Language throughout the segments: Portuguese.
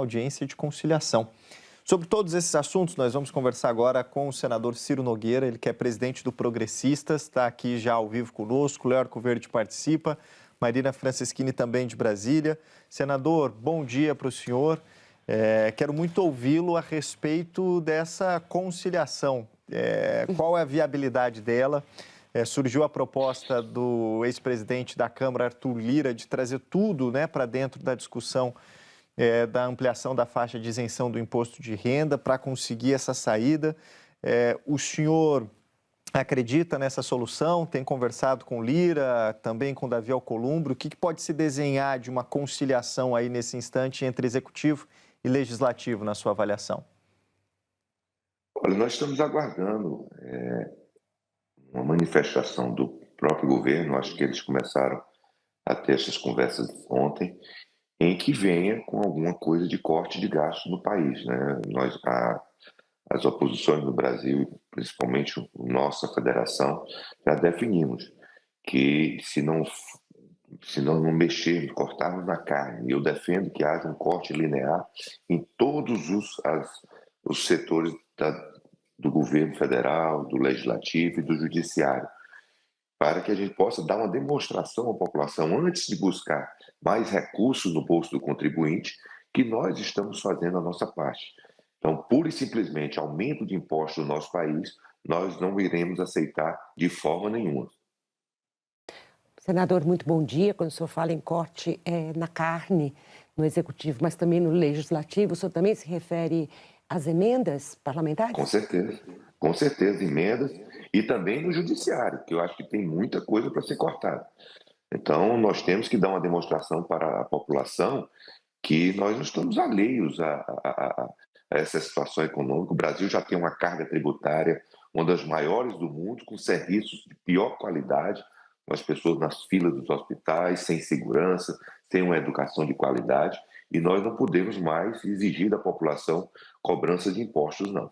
audiência de conciliação. Sobre todos esses assuntos, nós vamos conversar agora com o senador Ciro Nogueira, ele que é presidente do Progressistas, está aqui já ao vivo conosco, Léo Arcoverde participa, Marina Franceschini também de Brasília. Senador, bom dia para o senhor. Quero muito ouvi-lo a respeito dessa conciliação. Qual é a viabilidade dela? Surgiu a proposta do ex-presidente da Câmara, Arthur Lira, de trazer tudo para dentro da discussão da ampliação da faixa de isenção do imposto de renda para conseguir essa saída. O senhor acredita nessa solução? Tem conversado com Lira, também com Davi Alcolumbre? O que pode se desenhar de uma conciliação aí nesse instante entre executivo e legislativo, na sua avaliação? Olha, nós estamos aguardando uma manifestação do próprio governo. Acho que eles começaram a ter essas conversas ontem, em que venha com alguma coisa de corte de gastos no país, né? As oposições no Brasil, principalmente nossa federação, já definimos que se não mexermos, cortarmos na carne, eu defendo que haja um corte linear em todos os setores do governo federal, do legislativo e do judiciário, para que a gente possa dar uma demonstração à população, antes de buscar mais recursos no bolso do contribuinte, que nós estamos fazendo a nossa parte. Então, pura e simplesmente, aumento de impostos no nosso país, nós não iremos aceitar de forma nenhuma. Senador, muito bom dia. Quando o senhor fala em corte na carne, no Executivo, mas também no Legislativo, o senhor também se refere às emendas parlamentares? Com certeza, emendas, e também no Judiciário, que eu acho que tem muita coisa para ser cortada. Então, nós temos que dar uma demonstração para a população que nós não estamos alheios a essa situação econômica. O Brasil já tem uma carga tributária, uma das maiores do mundo, com serviços de pior qualidade, com as pessoas nas filas dos hospitais, sem segurança, sem uma educação de qualidade, e nós não podemos mais exigir da população cobrança de impostos, não.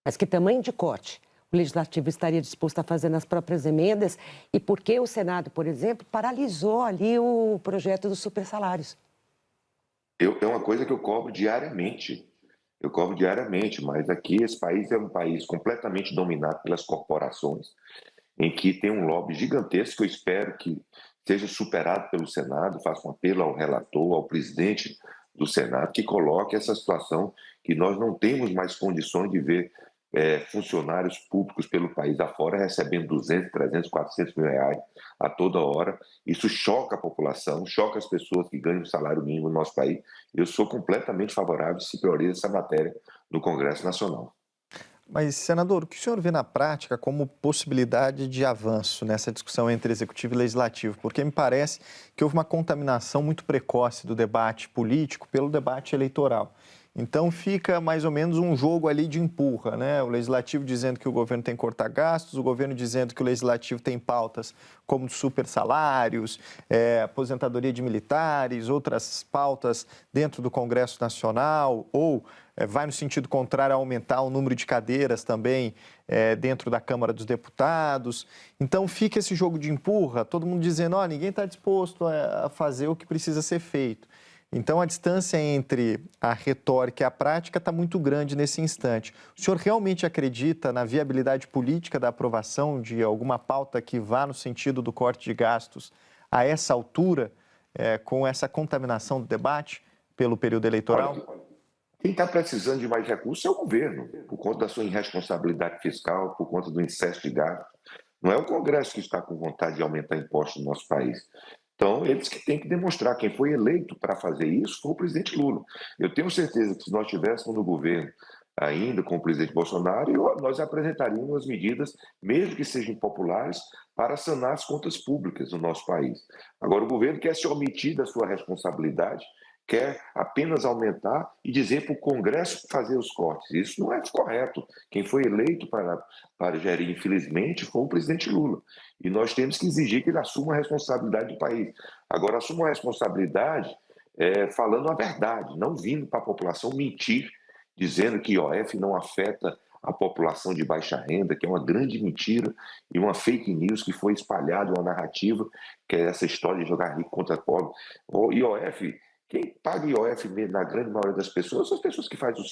Mas que tamanho de corte o Legislativo estaria disposto a fazer nas próprias emendas e por que o Senado, por exemplo, paralisou ali o projeto dos supersalários? É uma coisa que eu cobro diariamente. Mas aqui esse país é um país completamente dominado pelas corporações, em que tem um lobby gigantesco. Eu espero que seja superado pelo Senado. Faço um apelo ao relator, ao presidente do Senado, que coloque essa situação, que nós não temos mais condições de ver funcionários públicos pelo país afora recebendo 200, 300, 400 mil reais a toda hora. Isso choca a população, choca as pessoas que ganham o salário mínimo no nosso país. Eu sou completamente favorável se prioriza essa matéria no Congresso Nacional. Mas, senador, o que o senhor vê na prática como possibilidade de avanço nessa discussão entre Executivo e Legislativo? Porque me parece que houve uma contaminação muito precoce do debate político pelo debate eleitoral. Então fica mais ou menos um jogo ali de empurra, né? O Legislativo dizendo que o governo tem que cortar gastos, o governo dizendo que o Legislativo tem pautas como super salários, aposentadoria de militares, outras pautas dentro do Congresso Nacional, ou vai no sentido contrário a aumentar o número de cadeiras também dentro da Câmara dos Deputados. Então fica esse jogo de empurra, todo mundo dizendo, ninguém está disposto a fazer o que precisa ser feito. Então, a distância entre a retórica e a prática está muito grande nesse instante. O senhor realmente acredita na viabilidade política da aprovação de alguma pauta que vá no sentido do corte de gastos a essa altura, com essa contaminação do debate pelo período eleitoral? Olha, quem está precisando de mais recursos é o governo, por conta da sua irresponsabilidade fiscal, por conta do excesso de gastos. Não é o Congresso que está com vontade de aumentar impostos no nosso país. Então, eles que têm que demonstrar. Quem foi eleito para fazer isso foi o presidente Lula. Eu tenho certeza que se nós estivéssemos no governo ainda com o presidente Bolsonaro, nós apresentaríamos as medidas, mesmo que sejam impopulares, para sanar as contas públicas do nosso país. Agora, o governo quer se omitir da sua responsabilidade, quer apenas aumentar e dizer para o Congresso fazer os cortes. Isso não é correto. Quem foi eleito para gerir, infelizmente, foi o presidente Lula. E nós temos que exigir que ele assuma a responsabilidade do país. Agora, assuma a responsabilidade falando a verdade, não vindo para a população mentir, dizendo que IOF não afeta a população de baixa renda, que é uma grande mentira e uma fake news que foi espalhada, uma narrativa, que é essa história de jogar rico contra pobre. O IOF, Quem paga IOF, na grande maioria das pessoas, são as pessoas que fazem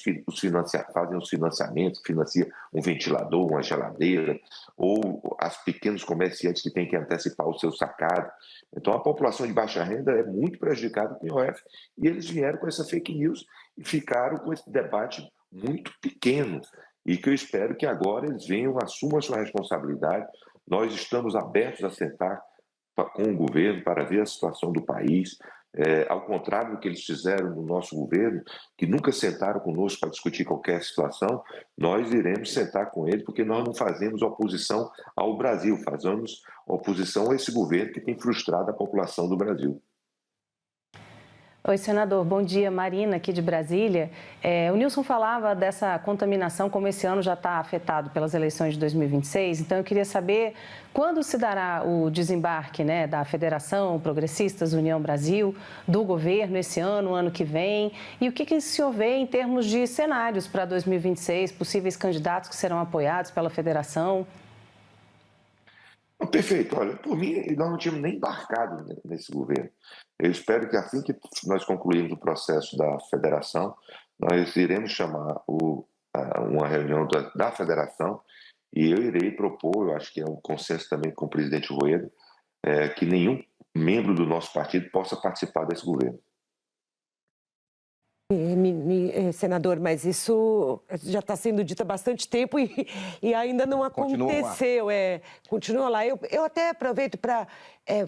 fazem os financiamentos, financia um ventilador, uma geladeira, ou as pequenos comerciantes que têm que antecipar o seu sacado. Então, a população de baixa renda é muito prejudicada com IOF, e eles vieram com essa fake news e ficaram com esse debate muito pequeno, e que eu espero que agora eles venham, assumam a sua responsabilidade. Nós estamos abertos a sentar com o governo para ver a situação do país, ao contrário do que eles fizeram no nosso governo, que nunca sentaram conosco para discutir qualquer situação. Nós iremos sentar com eles, porque nós não fazemos oposição ao Brasil, fazemos oposição a esse governo que tem frustrado a população do Brasil. Oi, senador. Bom dia. Marina, aqui de Brasília. O Nilson falava dessa contaminação, como esse ano já está afetado pelas eleições de 2026. Então, eu queria saber quando se dará o desembarque, né, da Federação Progressistas União Brasil, do governo esse ano, ano que vem, e o que o senhor vê em termos de cenários para 2026, possíveis candidatos que serão apoiados pela federação? Perfeito. Olha, por mim, nós não tínhamos nem embarcado nesse governo. Eu espero que assim que nós concluirmos o processo da federação, nós iremos chamar uma reunião da federação e eu irei propor, eu acho que é um consenso também com o presidente Rueda, que nenhum membro do nosso partido possa participar desse governo. Senador, mas isso já está sendo dito há bastante tempo e ainda não aconteceu. Continua lá. Eu até aproveito para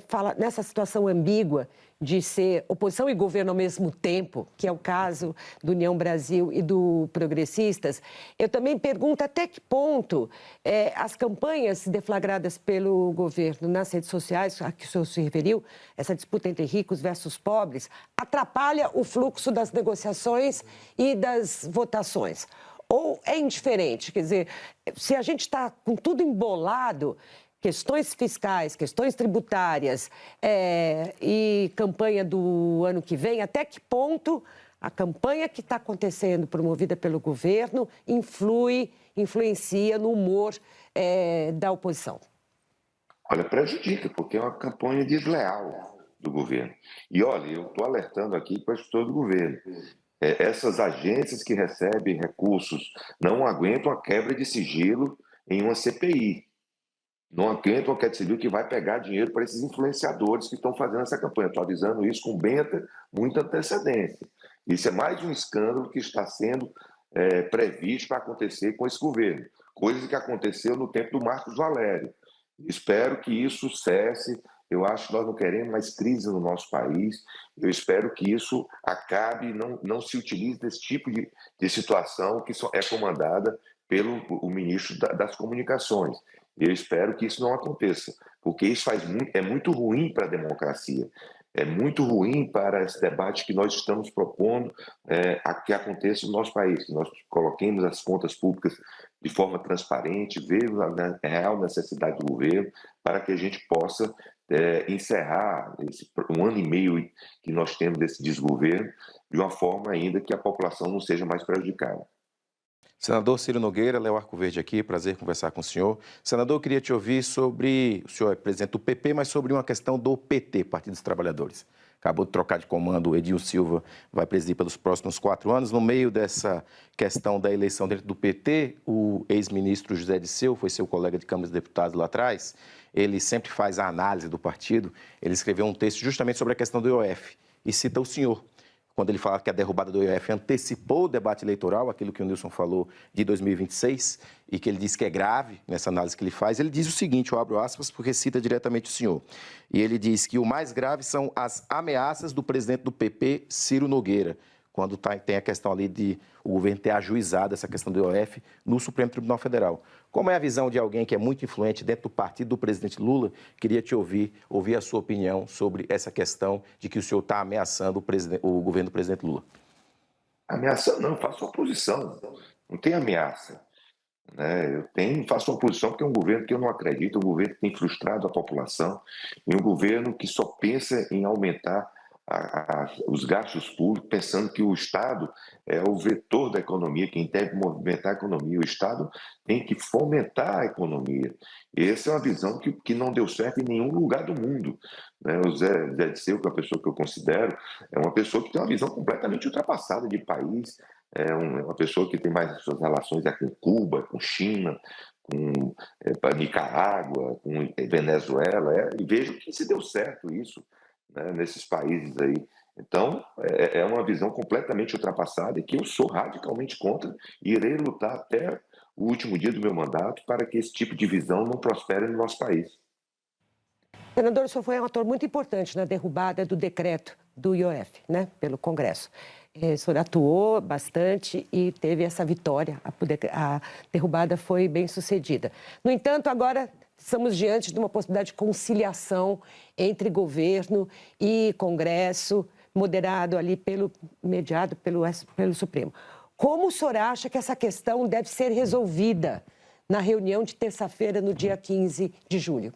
falar nessa situação ambígua de ser oposição e governo ao mesmo tempo, que é o caso do União Brasil e do Progressistas. Eu também pergunto até que ponto as campanhas deflagradas pelo governo nas redes sociais, a que o senhor se referiu, essa disputa entre ricos versus pobres, atrapalha o fluxo das negociações e das votações. Ou é indiferente? Quer dizer, se a gente está com tudo embolado, questões fiscais, questões tributárias e campanha do ano que vem, até que ponto a campanha que está acontecendo, promovida pelo governo, influencia no humor da oposição? Olha, prejudica, porque é uma campanha desleal do governo. E olha, eu estou alertando aqui para o gestor do governo. Essas agências que recebem recursos não aguentam a quebra de sigilo em uma CPI. Não aguentam a quebra de sigilo que vai pegar dinheiro para esses influenciadores que estão fazendo essa campanha. Estou avisando isso com muita antecedência. Isso é mais um escândalo que está sendo previsto para acontecer com esse governo. Coisa que aconteceu no tempo do Marcos Valério. Espero que isso cesse. Eu acho que nós não queremos mais crise no nosso país. Eu espero que isso acabe e não se utilize desse tipo de situação que é comandada pelo ministro das Comunicações. Eu espero que isso não aconteça, porque isso é muito ruim para a democracia. É muito ruim para esse debate que nós estamos propondo que aconteça no nosso país, que nós coloquemos as contas públicas de forma transparente, vejamos a real necessidade do governo, para que a gente possa encerrar um ano e meio que nós temos desse desgoverno de uma forma ainda que a população não seja mais prejudicada. Senador Ciro Nogueira, Léo Arcoverde aqui, prazer conversar com o senhor. Senador, eu queria te ouvir sobre, o senhor é presidente do PP, mas sobre uma questão do PT, Partido dos Trabalhadores. Acabou de trocar de comando, o Edil Silva vai presidir pelos próximos 4 anos. No meio dessa questão da eleição dentro do PT, o ex-ministro José Disseu, foi seu colega de Câmara dos Deputados lá atrás, ele sempre faz a análise do partido, ele escreveu um texto justamente sobre a questão do IOF e cita o senhor. Quando ele fala que a derrubada do IOF antecipou o debate eleitoral, aquilo que o Nilson falou de 2026, e que ele diz que é grave nessa análise que ele faz, ele diz o seguinte, eu abro aspas porque cita diretamente o senhor, e ele diz que o mais grave são as ameaças do presidente do PP, Ciro Nogueira, quando tem a questão ali de o governo ter ajuizado essa questão do IOF no Supremo Tribunal Federal. Como é a visão de alguém que é muito influente dentro do partido do presidente Lula? Queria te ouvir a sua opinião sobre essa questão de que o senhor está ameaçando o governo do presidente Lula. Ameaçando não, faço oposição, não tem ameaça. Faço oposição porque é um governo que eu não acredito, um governo que tem frustrado a população e um governo que só pensa em aumentar os gastos públicos, pensando que o Estado é o vetor da economia, quem deve movimentar a economia. O Estado tem que fomentar a economia. Essa é uma visão que não deu certo em nenhum lugar do mundo, né? O Zé Dirceu, que é uma pessoa que eu considero, é uma pessoa que tem uma visão completamente ultrapassada de país, uma pessoa que tem mais suas relações com Cuba, com China, com Nicarágua, com Venezuela, e vejo que se deu certo isso, né, nesses países aí. Então, é uma visão completamente ultrapassada e que eu sou radicalmente contra e irei lutar até o último dia do meu mandato para que esse tipo de visão não prospere no nosso país. Senador, o senhor foi um ator muito importante na derrubada do decreto do IOF, né, pelo Congresso. O senhor atuou bastante e teve essa vitória. A derrubada foi bem sucedida. No entanto, agora estamos diante de uma possibilidade de conciliação entre governo e Congresso, mediado pelo Supremo. Como o senhor acha que essa questão deve ser resolvida na reunião de terça-feira, no dia 15 de julho?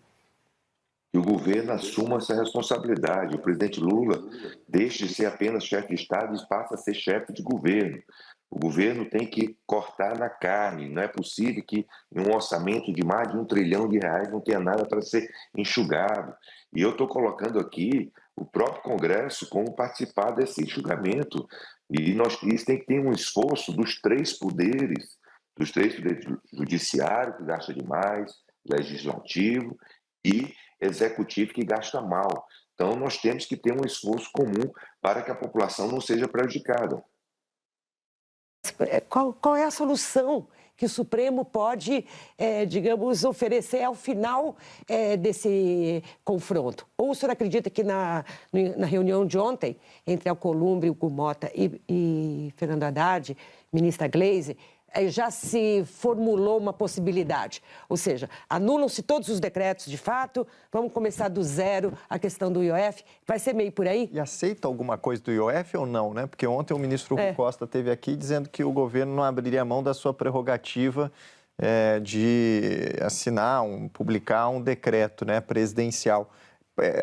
Que o governo assuma essa responsabilidade. O presidente Lula deixe de ser apenas chefe de Estado e passa a ser chefe de governo. O governo tem que cortar na carne. Não é possível que em um orçamento de mais de R$1 trilhão não tenha nada para ser enxugado. E eu estou colocando aqui o próprio Congresso como participar desse enxugamento. E isso tem que ter um esforço dos três poderes, judiciário, que gasta demais, legislativo e executivo, que gasta mal. Então, nós temos que ter um esforço comum para que a população não seja prejudicada. Qual é a solução que o Supremo pode, digamos, oferecer ao final desse confronto? Ou o senhor acredita que na reunião de ontem, entre Alcolumbre, Hugo Mota e Fernando Haddad, ministra Gleisi, já se formulou uma possibilidade? Ou seja, anulam-se todos os decretos de fato, vamos começar do zero a questão do IOF, vai ser meio por aí? E aceita alguma coisa do IOF ou não, né? Porque ontem o ministro Hugo Costa esteve aqui dizendo que o governo não abriria mão da sua prerrogativa de assinar, publicar um decreto, né, presidencial.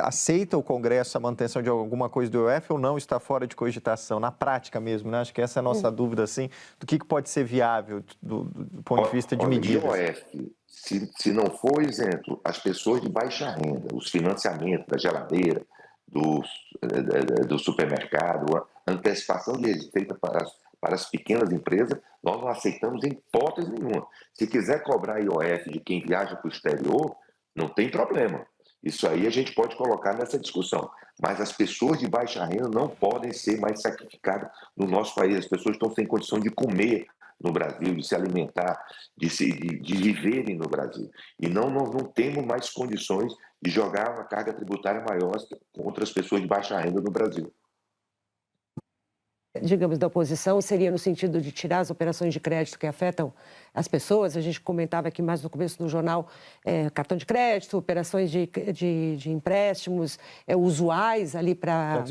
Aceita o Congresso a manutenção de alguma coisa do IOF ou não, está fora de cogitação, na prática mesmo, né? Acho que essa é a nossa dúvida, assim, do que pode ser viável do ponto de vista de medidas. O IOF, se não for isento as pessoas de baixa renda, os financiamentos da geladeira, do supermercado, a antecipação de receita para as pequenas empresas, nós não aceitamos em hipótese nenhuma. Se quiser cobrar IOF de quem viaja para o exterior, não tem problema. Isso aí a gente pode colocar nessa discussão. Mas as pessoas de baixa renda não podem ser mais sacrificadas no nosso país. As pessoas estão sem condição de comer no Brasil, de se alimentar, de viverem no Brasil. E nós não temos mais condições de jogar uma carga tributária maior contra as pessoas de baixa renda no Brasil. Digamos, da oposição, seria no sentido de tirar as operações de crédito que afetam as pessoas. A gente comentava aqui mais no começo do jornal, cartão de crédito, operações de empréstimos usuais ali para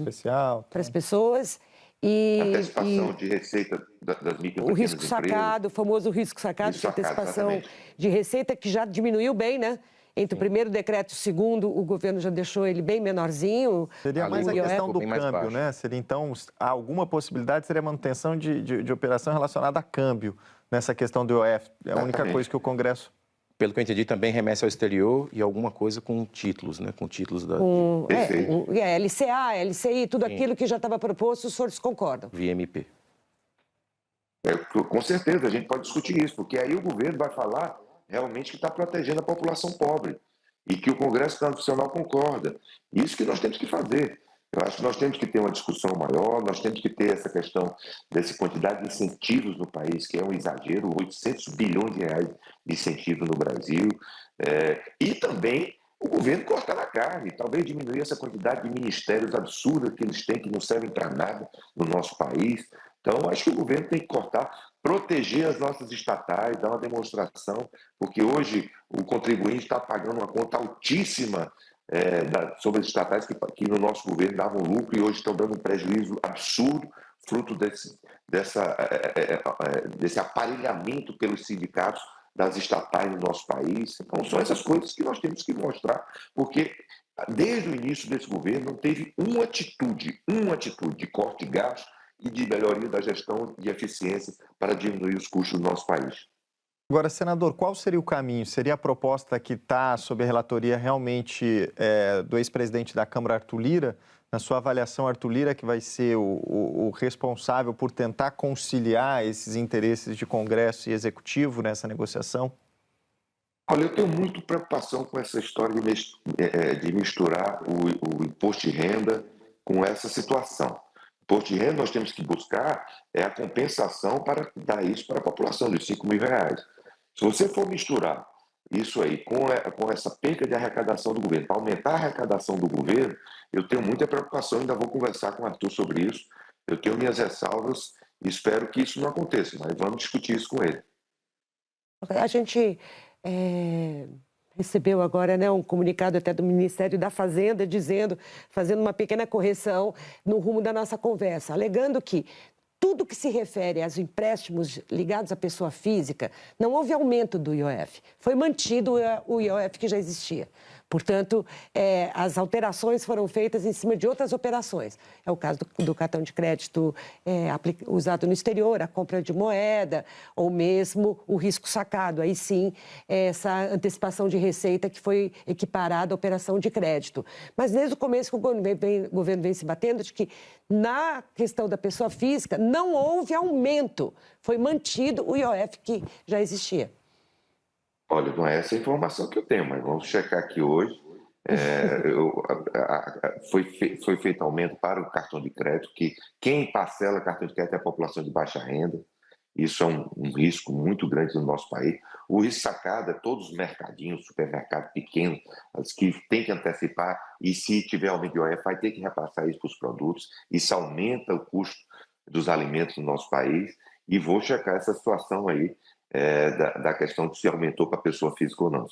as pessoas. Antecipação de receita das micro o risco sacado, o famoso risco sacado, de antecipação de receita, que já diminuiu bem, né? Entre o primeiro decreto e o segundo, o governo já deixou ele bem menorzinho. Seria mais a questão do câmbio, né? Seria, então, alguma possibilidade seria a manutenção de operação relacionada a câmbio nessa questão do IOF. É a única coisa que o Congresso... Pelo que eu entendi, também remessa ao exterior e alguma coisa com títulos, né? Com títulos da... LCA, LCI, tudo aquilo que já estava proposto, os senhores concordam? Via MP. Com certeza, a gente pode discutir isso, porque aí o governo vai falar realmente que está protegendo a população pobre e que o Congresso Nacional concorda. Isso que nós temos que fazer. Eu acho que nós temos que ter uma discussão maior, nós temos que ter essa questão dessa quantidade de incentivos no país, que é um exagero, 800 bilhões de reais de incentivo no Brasil, e também o governo cortar na carne, talvez diminuir essa quantidade de ministérios absurda que eles têm, que não servem para nada no nosso país. Então, acho que o governo tem que cortar, proteger as nossas estatais, dar uma demonstração, porque hoje o contribuinte está pagando uma conta altíssima sobre as estatais que no nosso governo davam lucro e hoje estão dando um prejuízo absurdo, fruto desse aparelhamento pelos sindicatos das estatais no nosso país. Então, são essas coisas que nós temos que mostrar, porque desde o início desse governo, não teve uma atitude de corte de gastos e de melhoria da gestão de eficiência para diminuir os custos do nosso país. Agora, senador, qual seria o caminho? Seria a proposta que está sob a relatoria realmente do ex-presidente da Câmara, Arthur Lira? Na sua avaliação, Arthur Lira que vai ser o responsável por tentar conciliar esses interesses de Congresso e Executivo nessa negociação? Olha, eu tenho muito preocupação com essa história de misturar o imposto de renda com essa situação. Imposto de renda nós temos que buscar a compensação para dar isso para a população, dos R$5.000. Se você for misturar isso aí com essa perca de arrecadação do governo, para aumentar a arrecadação do governo, eu tenho muita preocupação, ainda vou conversar com o Arthur sobre isso. Eu tenho minhas ressalvas e espero que isso não aconteça, mas vamos discutir isso com ele. A gente recebeu agora, né, um comunicado até do Ministério da Fazenda fazendo uma pequena correção no rumo da nossa conversa, alegando que tudo que se refere aos empréstimos ligados à pessoa física, não houve aumento do IOF, foi mantido o IOF que já existia. Portanto, as alterações foram feitas em cima de outras operações. É o caso do cartão de crédito usado no exterior, a compra de moeda, ou mesmo o risco sacado. Aí sim, essa antecipação de receita que foi equiparada à operação de crédito. Mas desde o começo que o governo vem se batendo de que na questão da pessoa física não houve aumento, foi mantido o IOF que já existia. Olha, não é essa a informação que eu tenho, mas vamos checar aqui hoje. Foi feito aumento para o cartão de crédito, que quem parcela cartão de crédito é a população de baixa renda. Isso é um risco muito grande no nosso país. O risco sacado é todos os mercadinhos, supermercados pequenos, que tem que antecipar, e se tiver aumento de IOF, vai ter que repassar isso para os produtos. Isso aumenta o custo dos alimentos no nosso país. E vou checar essa situação aí, da questão de se aumentou para a pessoa física ou não.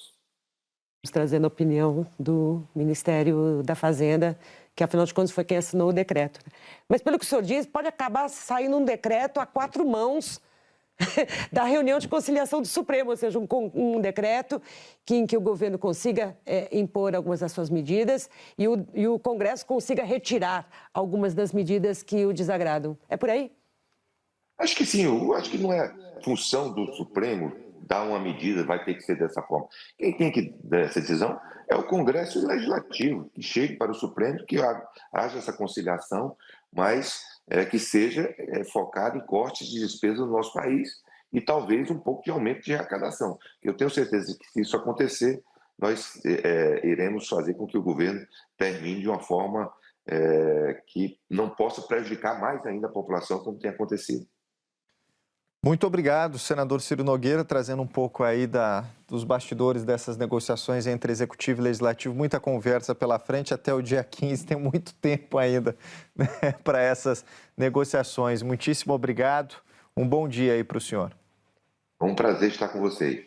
Trazendo a opinião do Ministério da Fazenda, que afinal de contas foi quem assinou o decreto. Mas pelo que o senhor diz, pode acabar saindo um decreto a 4 mãos da reunião de conciliação do Supremo, ou seja, um decreto em que o governo consiga impor algumas das suas medidas e o Congresso consiga retirar algumas das medidas que o desagradam. É por aí? Acho que sim, eu acho que não é função do Supremo dar uma medida, vai ter que ser dessa forma. Quem tem que dar essa decisão é o Congresso e o Legislativo, que chegue para o Supremo, que haja essa conciliação, mas que seja focado em cortes de despesas no nosso país e talvez um pouco de aumento de arrecadação. Eu tenho certeza que se isso acontecer, nós iremos fazer com que o governo termine de uma forma que não possa prejudicar mais ainda a população, como tem acontecido. Muito obrigado, senador Ciro Nogueira, trazendo um pouco aí dos bastidores dessas negociações entre Executivo e Legislativo. Muita conversa pela frente, até o dia 15, tem muito tempo ainda, né, para essas negociações. Muitíssimo obrigado, um bom dia aí para o senhor. É um prazer estar com vocês.